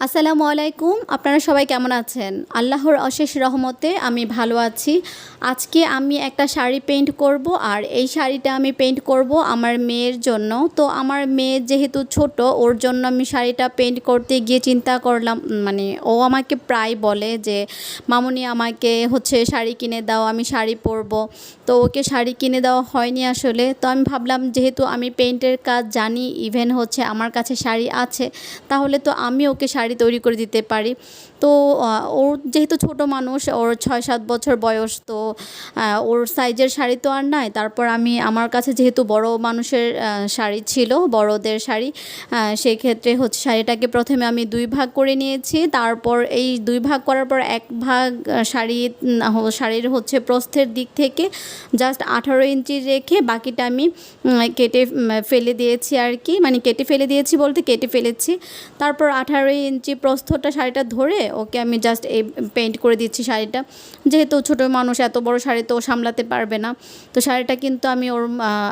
আসসালামু আলাইকুম। আপনারা সবাই কেমন আছেন? আল্লাহর অশেষ রহমতে আমি ভালো আছি। আজকে আমি একটা শাড়ি পেইন্ট করব, আর এই শাড়িটা আমি পেইন্ট করব আমার মেয়ের জন্য। তো আমার মেয়ে যেহেতু ছোট, ওর জন্য আমি শাড়িটা পেইন্ট করতে গিয়ে চিন্তা করলাম, মানে ও আমাকে প্রায় বলে যে মামুনি আমাকে শাড়ি কিনে দাও, আমি শাড়ি পরবো। তো ওকে শাড়ি কিনে দেওয়া হয়নি আসলে। তো আমি ভাবলাম যেহেতু আমি পেইন্টের কাজ জানি, ইভেন আমার কাছে শাড়ি আছে, তাহলে তো আমি ওকে শাড়ি তৈরি করে দিতে পারি। তো ওর যেহেতু ছোট মানুষ, ওর 6-7 বছর বয়স, তো ওর সাইজের শাড়ি তো আর নাই। তারপর আমার কাছে যেহেতু বড় মানুষের শাড়ি ছিল, বড়দের শাড়ি, সেই ক্ষেত্রে শাড়িটাকে প্রথমে আমি 2 ভাগ করে নিয়েছি। তারপর এই 2 ভাগ করার পর 1 ভাগ শাড়ির প্রস্থের দিক থেকে জাস্ট 18 ইঞ্চি রেখে বাকিটা আমি কেটে ফেলে দিয়েছি আর কি, মানে কেটে ফেলে দিয়েছি বলতে কেটে ফেলেছি। তারপর 18 ইঞ্চি প্রস্থটা শাড়িটা ধরে ওকে আমি জাস্ট এই পেইন্ট করে দিচ্ছি শাড়িটা। যেহেতু ছোটো মানুষ, এত বড় শাড়ি তো সামলাতে পারবে না। তো শাড়িটা কিন্তু আমি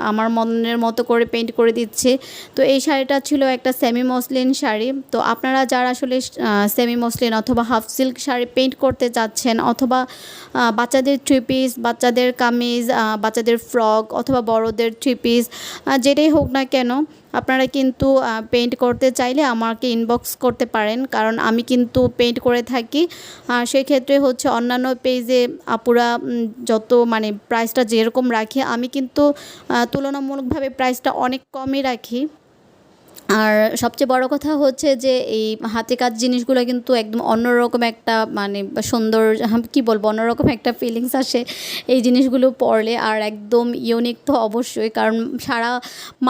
আমার মনের মতো করে পেইন্ট করে দিচ্ছি। তো এই শাড়িটা ছিল একটা সেমি মসলিন শাড়ি। তো আপনারা যারা আসলে সেমি মসলিন অথবা হাফ সিল্ক শাড়ি পেইন্ট করতে চাচ্ছেন, অথবা বাচ্চাদের 3 পিস, বাচ্চাদের কামিজ, বাচ্চাদের ফ্রক, অথবা বড়দের 3 পিস, যেটাই হোক না কেন, আপনারা কিন্তু পেইন্ট করতে চাইলে আমাকে ইনবক্স করতে পারেন, কারণ আমি কিন্তু পেইন্ট করে থাকি। সেক্ষেত্রে অন্যান্য পেজে আপুরা যত মানে প্রাইসটা যেরকম রাখি, আমি কিন্তু তুলনামূলকভাবে প্রাইসটা অনেক কমই রাখি। আর সবচেয়ে বড় কথা যে এই হাতে কাজ জিনিসগুলো কিন্তু একদম অন্যরকম একটা, মানে সুন্দর, কী বলবো, অন্যরকম একটা ফিলিংস আসে এই জিনিসগুলো পরলে। আর একদম ইউনিক তো অবশ্যই, কারণ সারা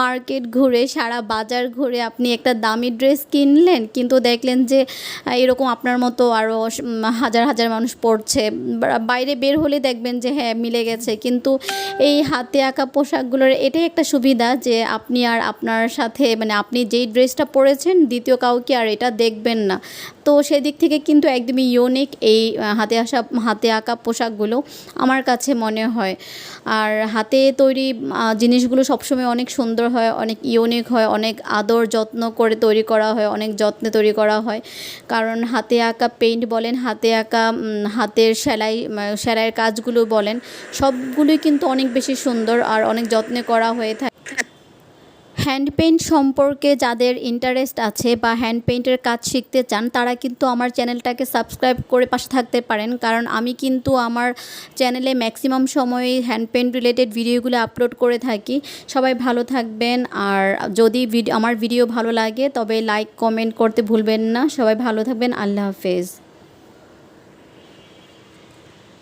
মার্কেট ঘুরে, সারা বাজার ঘুরে আপনি একটা দামি ড্রেস কিনলেন, কিন্তু দেখলেন যে এরকম আপনার মতো আরও হাজার হাজার মানুষ পরছে। বাইরে বের হলে দেখবেন যে হ্যাঁ মিলে গেছে, কিন্তু এই হাতে আঁকা পোশাকগুলোর এটাই একটা সুবিধা যে আপনি আর আপনার সাথে, মানে আপনি যেই ড্রেসটা পরেছেন দ্বিতীয় কাউকে আর এটা দেখবেন না। তো সেদিক থেকে কিন্তু একদমই ইউনিক এই হাতে আঁকা পোশাকগুলো আমার কাছে মনে হয়। আর হাতে তৈরি জিনিসগুলো সবসময় অনেক সুন্দর হয়, অনেক ইউনিক হয়, অনেক আদর যত্ন করে তৈরি করা হয়, অনেক যত্নে তৈরি করা হয়। কারণ হাতে আঁকা পেইন্ট বলেন, হাতে আঁকা হাতের সেলাইয়ের কাজগুলো বলেন, সবগুলোই কিন্তু অনেক বেশি সুন্দর আর অনেক যত্নে করা হয়ে থাকে। হ্যান্ড পেইন্ট সম্পর্কে যাদের ইন্টারেস্ট আছে বা হ্যান্ড পেইন্টের কাজ শিখতে চান, তারা কিন্তু আমার চ্যানেলটাকে সাবস্ক্রাইব করে পাশে থাকতে পারেন, কারণ আমি কিন্তু আমার চ্যানেলে ম্যাক্সিমাম সময়ই হ্যান্ড পেইন্ট রিলেটেড ভিডিওগুলো আপলোড করে থাকি। সবাই ভালো থাকবেন, আর যদি আমার ভিডিও ভালো লাগে তবে লাইক কমেন্ট করতে ভুলবেন না। সবাই ভালো থাকবেন। আল্লাহ হাফেজ।